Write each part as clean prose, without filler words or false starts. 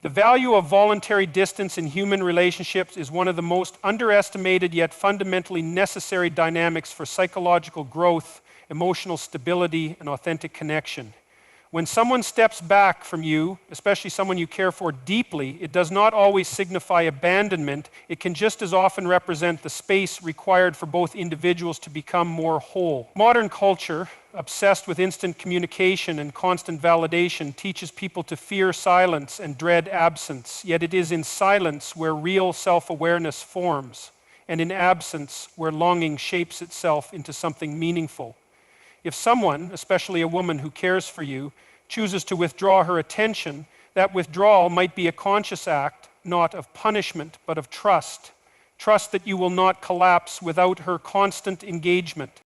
The value of voluntary distance in human relationships is one of the most underestimated yet fundamentally necessary dynamics for psychological growth, emotional stability, and authentic connection. When someone steps back from you, especially someone you care for deeply, it does not always signify abandonment. It can just as often represent the space required for both individuals to become more whole. Modern culture, obsessed with instant communication and constant validation, teaches people to fear silence and dread absence. Yet it is in silence where real self-awareness forms, and in absence where longing shapes itself into something meaningful. If someone, especially a woman who cares for you, chooses to withdraw her attention, that withdrawal might be a conscious act, not of punishment, but of trust. Trust that you will not collapse without her constant engagement.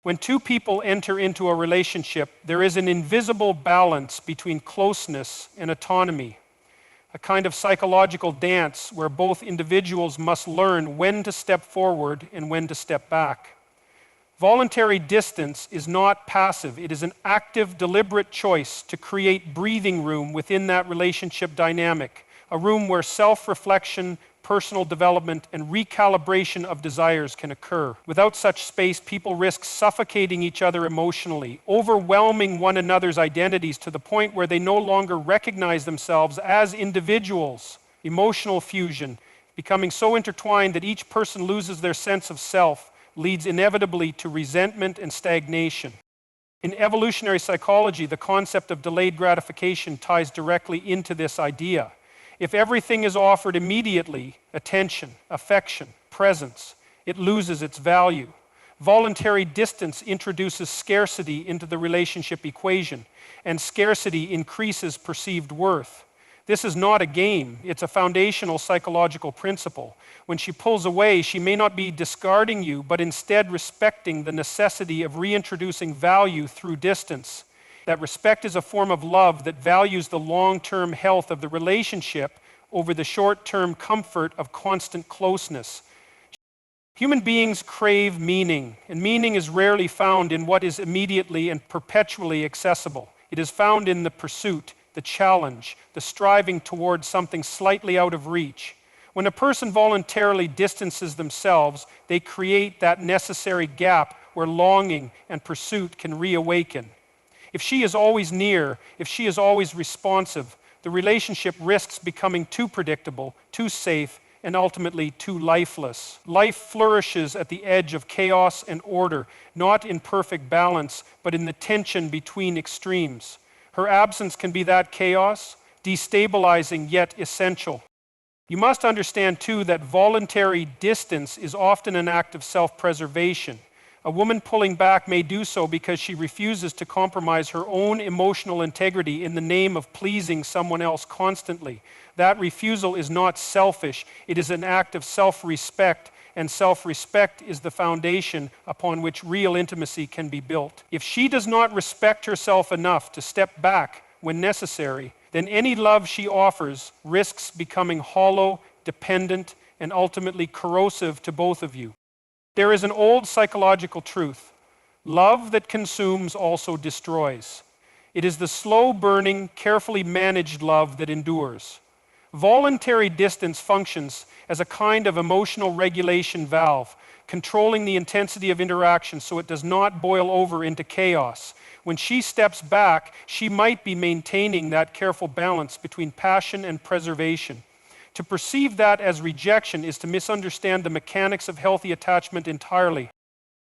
When two people enter into a relationship, there is an invisible balance between closeness and autonomy, a kind of psychological dance where both individuals must learn when to step forward and when to step back. Voluntary distance is not passive. It is an active, deliberate choice to create breathing room within that relationship dynamic, a room where self-reflection, personal development, and recalibration of desires can occur. Without such space, people risk suffocating each other emotionally, overwhelming one another's identities to the point where they no longer recognize themselves as individuals. Emotional fusion, becoming so intertwined that each person loses their sense of self, leads inevitably to resentment and stagnation. In evolutionary psychology, the concept of delayed gratification ties directly into this idea. If everything is offered immediately, attention, affection, presence, it loses its value. Voluntary distance introduces scarcity into the relationship equation, and scarcity increases perceived worth. This is not a game, it's a foundational psychological principle. When she pulls away, she may not be discarding you, but instead respecting the necessity of reintroducing value through distance. That respect is a form of love that values the long-term health of the relationship over the short-term comfort of constant closeness. Human beings crave meaning, and meaning is rarely found in what is immediately and perpetually accessible. It is found in the pursuit, the challenge, the striving towards something slightly out of reach. When a person voluntarily distances themselves, they create that necessary gap where longing and pursuit can reawaken. If she is always near, if she is always responsive, the relationship risks becoming too predictable, too safe, and ultimately too lifeless. Life flourishes at the edge of chaos and order, not in perfect balance, but in the tension between extremes. Her absence can be that chaos, destabilizing yet essential. You must understand too that voluntary distance is often an act of self-preservation. A woman pulling back may do so because she refuses to compromise her own emotional integrity in the name of pleasing someone else constantly. That refusal is not selfish, it is an act of self-respect, and self-respect is the foundation upon which real intimacy can be built. If she does not respect herself enough to step back when necessary, then any love she offers risks becoming hollow, dependent, and ultimately corrosive to both of you. There is an old psychological truth. Love that consumes also destroys. It is the slow-burning, carefully managed love that endures. Voluntary distance functions as a kind of emotional regulation valve, controlling the intensity of interaction so it does not boil over into chaos. When she steps back, she might be maintaining that careful balance between passion and preservation. To perceive that as rejection is to misunderstand the mechanics of healthy attachment entirely.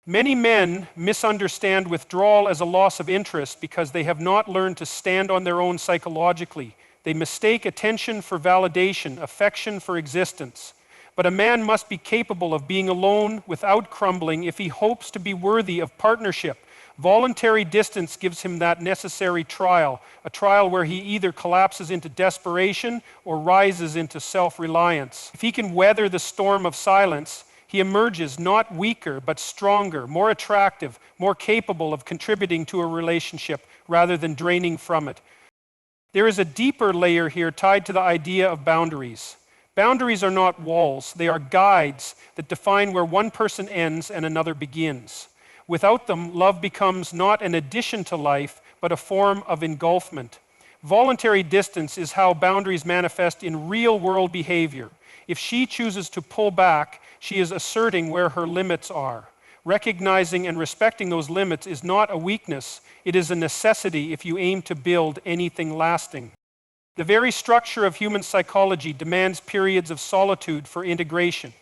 Many men misunderstand withdrawal as a loss of interest because they have not learned to stand on their own psychologically. They mistake attention for validation, affection for existence. But a man must be capable of being alone without crumbling if he hopes to be worthy of partnership. Voluntary distance gives him that necessary trial, a trial where he either collapses into desperation or rises into self-reliance. If he can weather the storm of silence, he emerges not weaker but stronger, more attractive, more capable of contributing to a relationship rather than draining from it. There is a deeper layer here tied to the idea of boundaries. Boundaries are not walls, they are guides that define where one person ends and another begins. Without them, love becomes not an addition to life, but a form of engulfment. Voluntary distance is how boundaries manifest in real-world behavior. If she chooses to pull back, she is asserting where her limits are. Recognizing and respecting those limits is not a weakness, it is a necessity if you aim to build anything lasting. The very structure of human psychology demands periods of solitude for integration.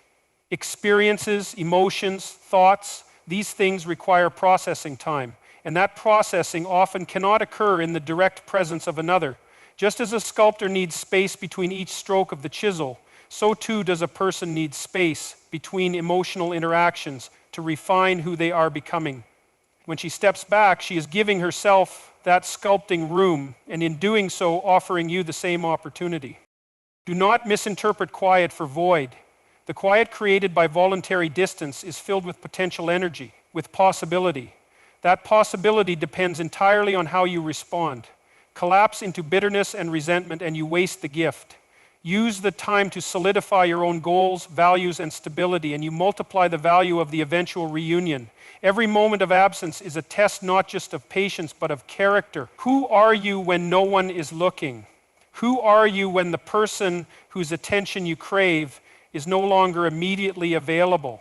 Experiences, emotions, thoughts, these things require processing time, and that processing often cannot occur in the direct presence of another. Just as a sculptor needs space between each stroke of the chisel, so too does a person need space between emotional interactions to refine who they are becoming. When she steps back, she is giving herself that sculpting room, and in doing so, offering you the same opportunity. Do not misinterpret quiet for void. The quiet created by voluntary distance is filled with potential energy, with possibility. That possibility depends entirely on how you respond. Collapse into bitterness and resentment and you waste the gift. Use the time to solidify your own goals, values, and stability, and you multiply the value of the eventual reunion. Every moment of absence is a test not just of patience, but of character. Who are you when no one is looking? Who are you when the person whose attention you crave is no longer immediately available?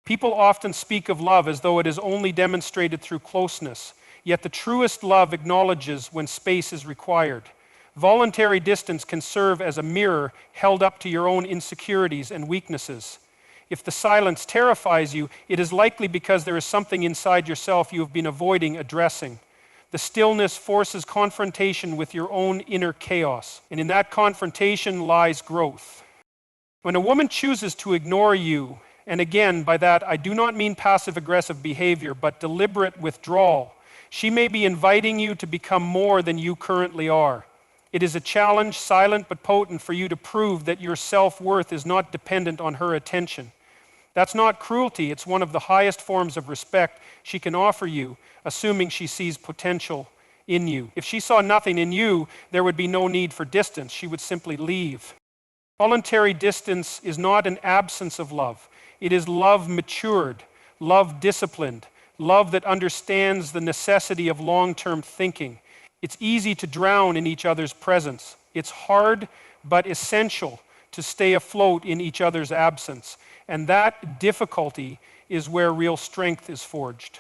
People often speak of love as though it is only demonstrated through closeness, yet the truest love acknowledges when space is required. Voluntary distance can serve as a mirror held up to your own insecurities and weaknesses. If the silence terrifies you, it is likely because there is something inside yourself you have been avoiding addressing. The stillness forces confrontation with your own inner chaos, and in that confrontation lies growth. When a woman chooses to ignore you, and again, by that I do not mean passive-aggressive behavior, but deliberate withdrawal, she may be inviting you to become more than you currently are. It is a challenge, silent but potent, for you to prove that your self-worth is not dependent on her attention. That's not cruelty, it's one of the highest forms of respect she can offer you, assuming she sees potential in you. If she saw nothing in you, there would be no need for distance. She would simply leave. Voluntary distance is not an absence of love. It is love matured, love disciplined, love that understands the necessity of long-term thinking. It's easy to drown in each other's presence. It's hard but essential to stay afloat in each other's absence. And that difficulty is where real strength is forged.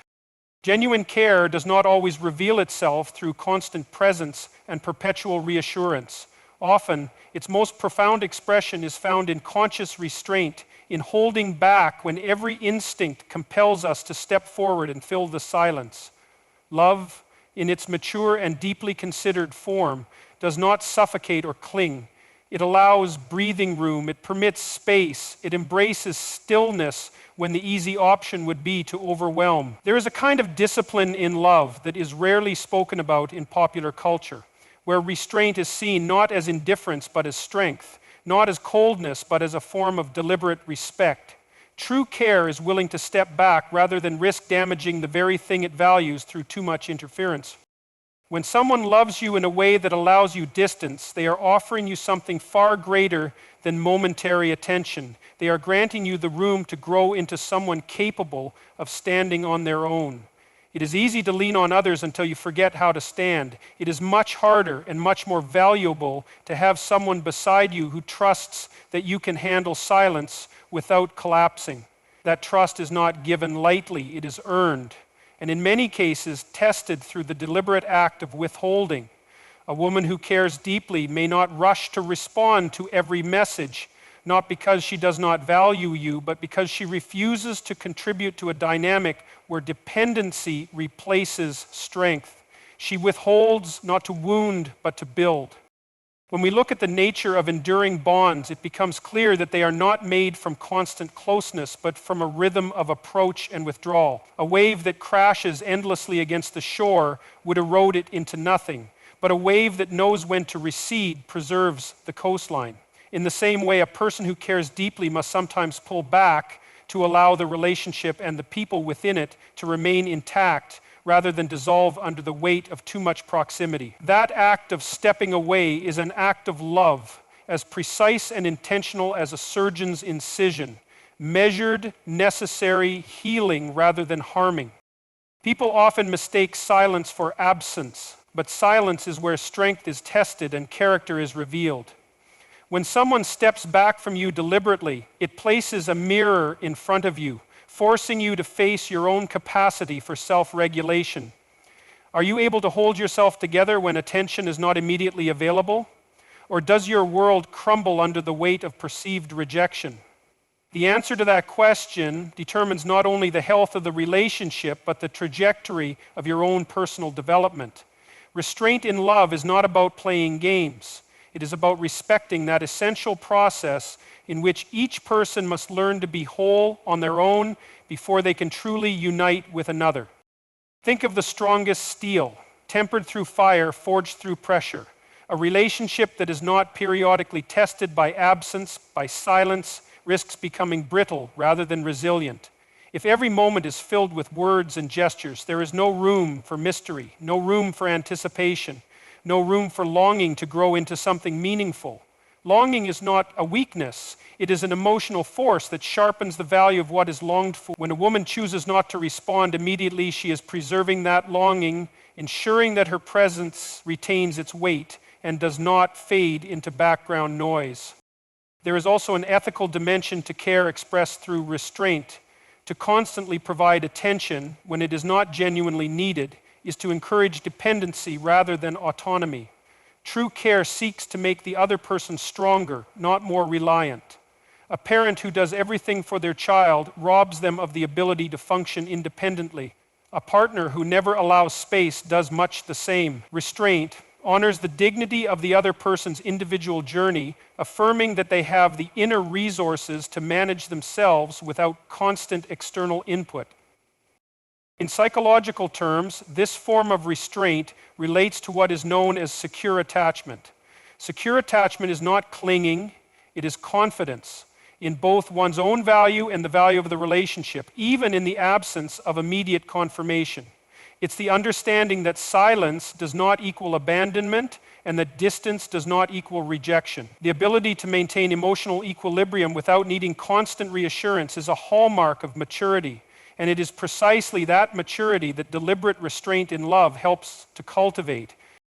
Genuine care does not always reveal itself through constant presence and perpetual reassurance. Often, its most profound expression is found in conscious restraint, in holding back when every instinct compels us to step forward and fill the silence. Love, in its mature and deeply considered form, does not suffocate or cling. It allows breathing room, it permits space, it embraces stillness when the easy option would be to overwhelm. There is a kind of discipline in love that is rarely spoken about in popular culture, where restraint is seen not as indifference but as strength, not as coldness but as a form of deliberate respect. True care is willing to step back rather than risk damaging the very thing it values through too much interference. When someone loves you in a way that allows you distance, they are offering you something far greater than momentary attention. They are granting you the room to grow into someone capable of standing on their own. It is easy to lean on others until you forget how to stand. It is much harder and much more valuable to have someone beside you who trusts that you can handle silence without collapsing. That trust is not given lightly, it is earned, and in many cases tested through the deliberate act of withholding. A woman who cares deeply may not rush to respond to every message, not because she does not value you, but because she refuses to contribute to a dynamic where dependency replaces strength. She withholds not to wound, but to build. When we look at the nature of enduring bonds, it becomes clear that they are not made from constant closeness, but from a rhythm of approach and withdrawal. A wave that crashes endlessly against the shore would erode it into nothing, but a wave that knows when to recede preserves the coastline. In the same way, a person who cares deeply must sometimes pull back to allow the relationship and the people within it to remain intact, rather than dissolve under the weight of too much proximity. That act of stepping away is an act of love, as precise and intentional as a surgeon's incision, measured, necessary, healing rather than harming. People often mistake silence for absence. but silence is where strength is tested and character is revealed. When someone steps back from you deliberately, it places a mirror in front of you, forcing you to face your own capacity for self-regulation. Are you able to hold yourself together when attention is not immediately available? Or does your world crumble under the weight of perceived rejection? The answer to that question determines not only the health of the relationship, but the trajectory of your own personal development. Restraint in love is not about playing games. It is about respecting that essential process in which each person must learn to be whole on their own before they can truly unite with another. Think of the strongest steel, tempered through fire, forged through pressure. A relationship that is not periodically tested by absence, by silence, risks becoming brittle rather than resilient. If every moment is filled with words and gestures, there is no room for mystery, no room for anticipation, no room for longing to grow into something meaningful. Longing is not a weakness. It is an emotional force that sharpens the value of what is longed for. When a woman chooses not to respond immediately, she is preserving that longing, ensuring that her presence retains its weight and does not fade into background noise. There is also an ethical dimension to care expressed through restraint. To constantly provide attention when it is not genuinely needed is to encourage dependency rather than autonomy. True care seeks to make the other person stronger, not more reliant. A parent who does everything for their child robs them of the ability to function independently. A partner who never allows space does much the same. Restraint honors the dignity of the other person's individual journey, affirming that they have the inner resources to manage themselves without constant external input. In psychological terms, this form of restraint relates to what is known as secure attachment. Secure attachment is not clinging, it is confidence in both one's own value and the value of the relationship, even in the absence of immediate confirmation. It's the understanding that silence does not equal abandonment and that distance does not equal rejection. The ability to maintain emotional equilibrium without needing constant reassurance is a hallmark of maturity. And it is precisely that maturity that deliberate restraint in love helps to cultivate.